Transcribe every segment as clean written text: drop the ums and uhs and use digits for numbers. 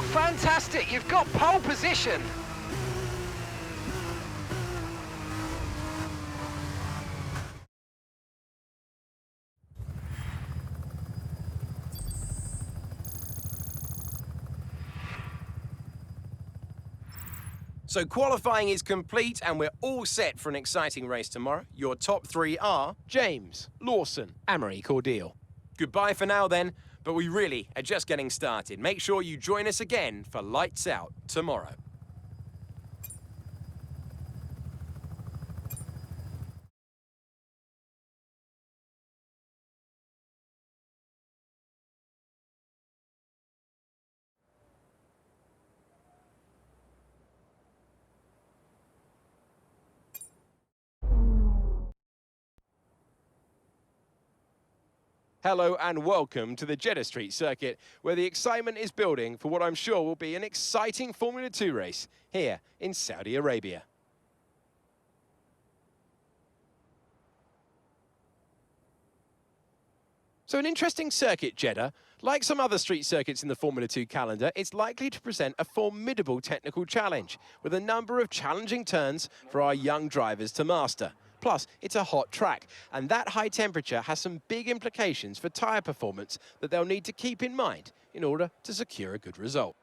fantastic. You've got pole position. So qualifying is complete and we're all set for an exciting race tomorrow. Your top three are James, Lawson, Amaury Cordial. goodbye for now then, but we really are just getting started. Make sure you join us again for Lights Out tomorrow. Hello and welcome to the Jeddah Street Circuit, where the excitement is building for what I'm sure will be an exciting Formula 2 race here in Saudi Arabia. So an interesting circuit, Jeddah. Like some other street circuits in the Formula 2 calendar, it's likely to present a formidable technical challenge, with a number of challenging turns for our young drivers to master. Plus, it's a hot track, and that high temperature has some big implications for tyre performance that they'll need to keep in mind in order to secure a good result.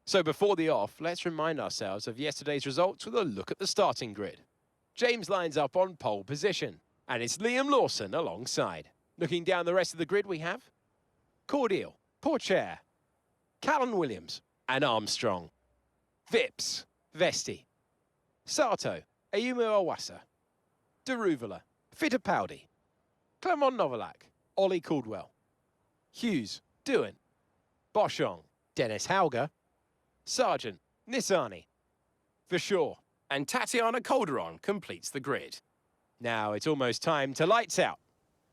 So before the off, let's remind ourselves of yesterday's results with a look at the starting grid. James lines up on pole position, and it's Liam Lawson alongside. Looking down the rest of the grid, we have Cordial, Pourchaire, Callan Williams and Armstrong, Vips, Vesti, Sato, Ayumu Awasa, Daruvala, Fittipaldi, Clement Novalak, Ollie Caldwell, Hughes, Doohan, Boschong, Dennis Hauger, Sargent, Nissani, Verschoor, and Tatiana Calderon completes the grid. Now it's almost time to lights out.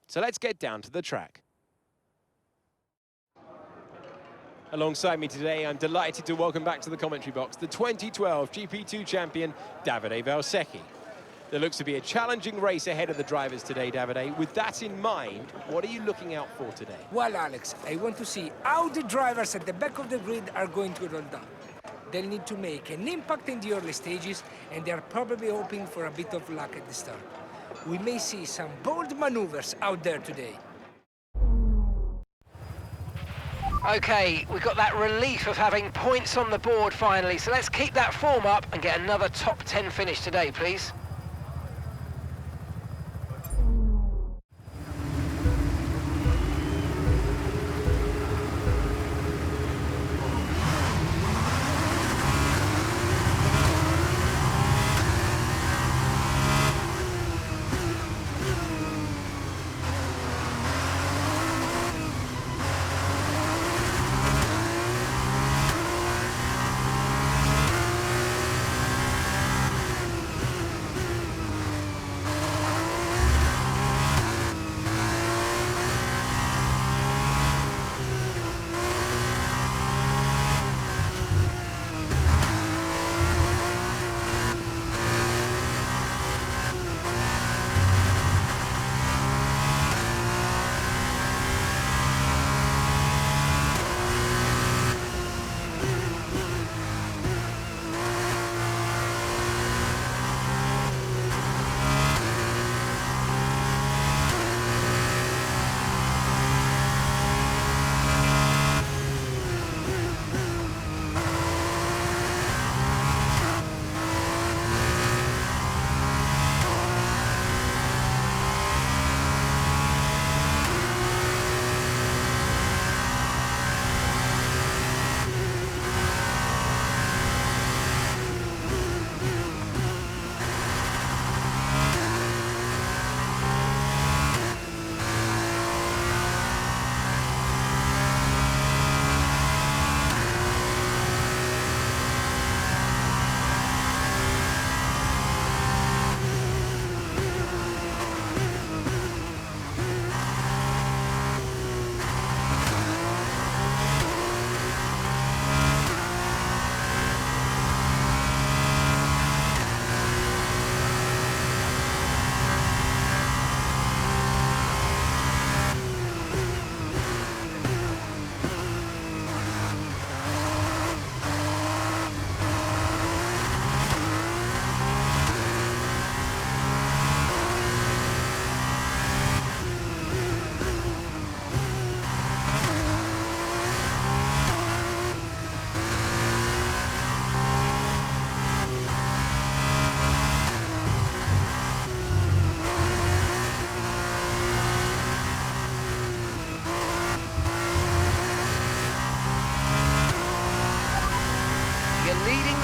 So let's get down to the track. Alongside me today, I'm delighted to welcome back to the commentary box the 2012 GP2 champion, Davide Valsecchi. There looks to be a challenging race ahead of the drivers today, Davide. With that in mind, what are you looking out for today? Well, Alex, I want to see how the drivers at the back of the grid are going to roll down. They'll need to make an impact in the early stages, and they're probably hoping for a bit of luck at the start. We may see some bold maneuvers out there today. Okay, we've got that relief of having points on the board finally, so let's keep that form up and get another top 10 finish today, please.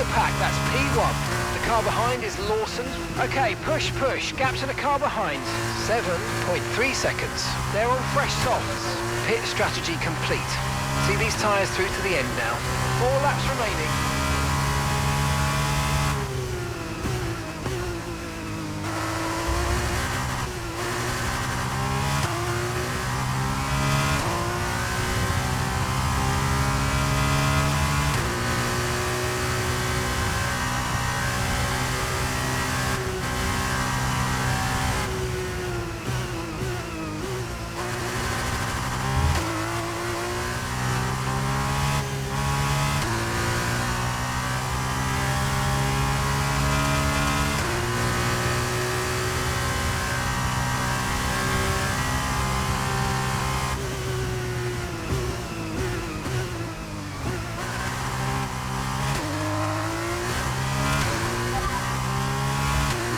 the pack, that's P1. The car behind is Lawson. Okay, push, push. Gap to the car behind, 7.3 seconds. They're on fresh softs. Pit strategy complete. See these tyres through to the end now. 4 laps remaining.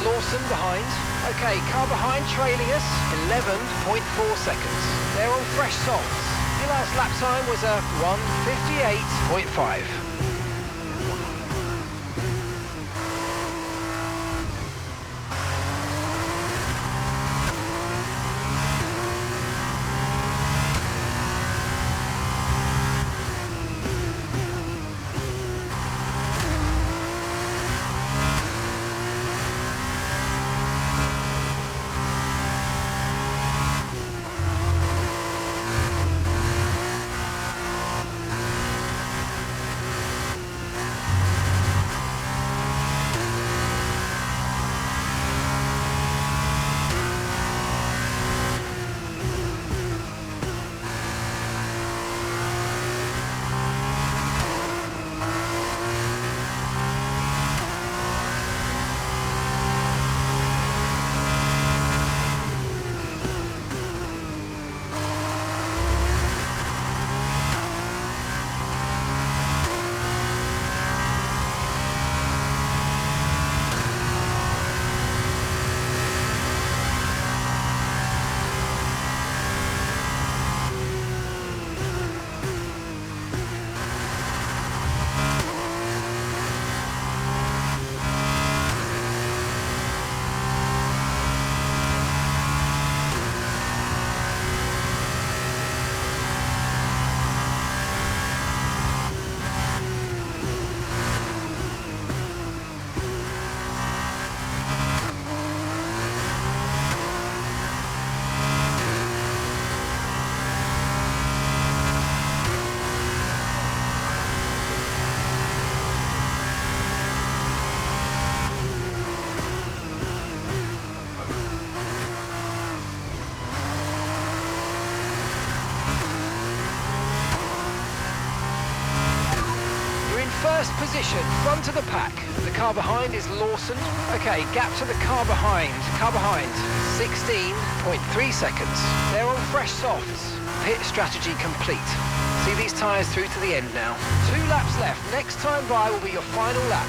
Lawson behind. Okay, car behind trailing us, 11.4 seconds. They're on fresh softs. Your last lap time was a 1:58.5. First position, front of the pack. The car behind is Lawson. Okay, gap to the car behind. Car behind, 16.3 seconds. They're on fresh softs. Pit strategy complete. See these tyres through to the end now. 2 laps left. Next time by will be your final lap.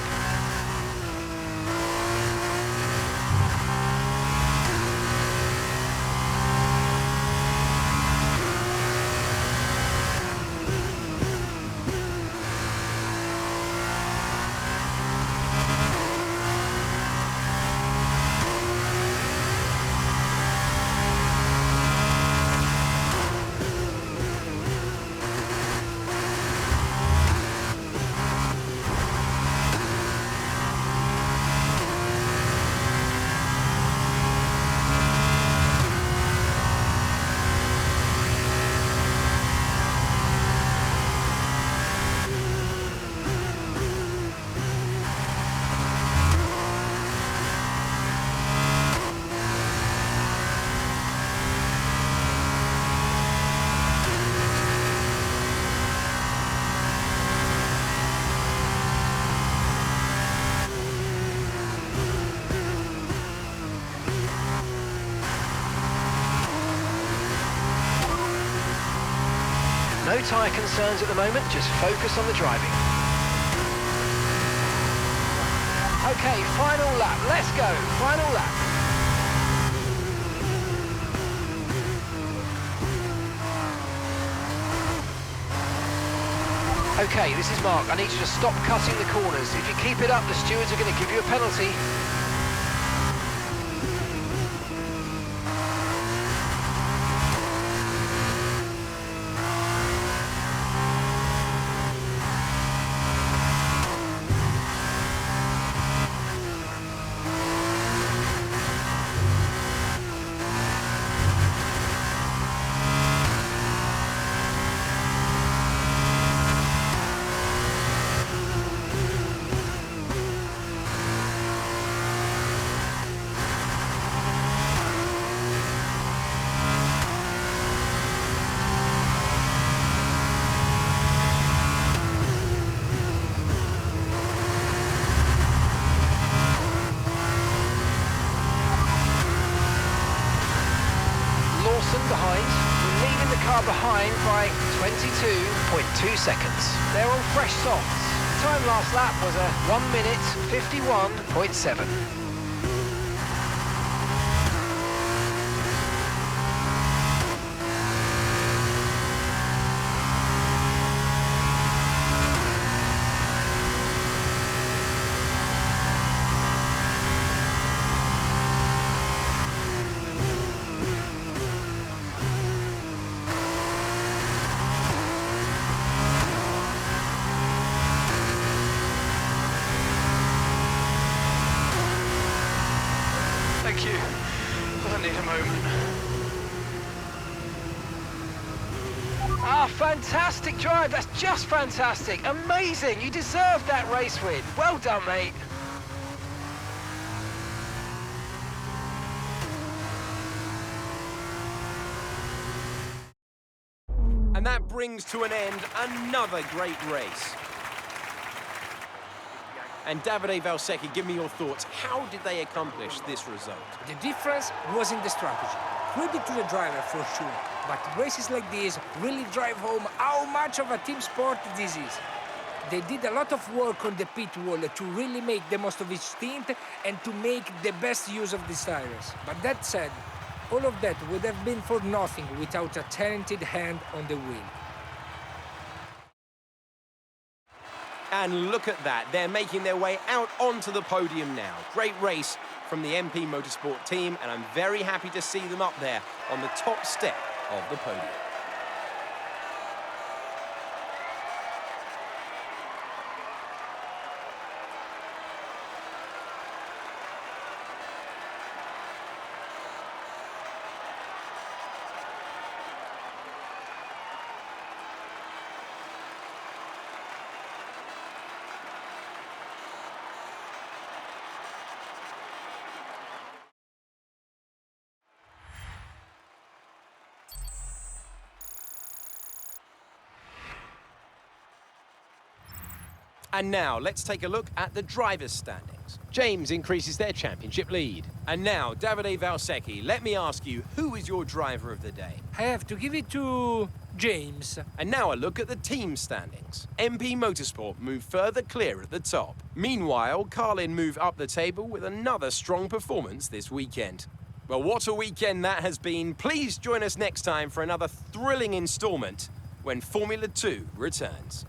No tyre concerns at the moment, just focus on the driving. Okay, final lap, let's go, final lap. Okay, this is Mark. I need you to stop cutting the corners. If you keep it up, the stewards are going to give you a penalty. Behind, leaving the car behind by 22.2 seconds. They're on fresh softs. Time last lap was a 1 minute 51.7. Thank you. I need a moment. Ah, fantastic drive. That's just fantastic. Amazing. You deserved that race win. Well done, mate. And that brings to an end another great race. And Davide Valsecchi, give me your thoughts. How did they accomplish this result? The difference was in the strategy. Credit to the driver for sure, but races like this really drive home how much of a team sport this is. They did a lot of work on the pit wall to really make the most of each stint and to make the best use of these tires. But that said, all of that would have been for nothing without a talented hand on the wheel. And look at that, they're making their way out onto the podium now. Great race from the MP Motorsport team, and I'm very happy to see them up there on the top step of the podium. And now, let's take a look at the drivers' standings. James increases their championship lead. And now, Davide Valsecchi, let me ask you, who is your driver of the day? I have to give it to James. And now a look at the team standings. MP Motorsport move further clear at the top. Meanwhile, Carlin move up the table with another strong performance this weekend. Well, what a weekend that has been. Please join us next time for another thrilling installment when Formula 2 returns.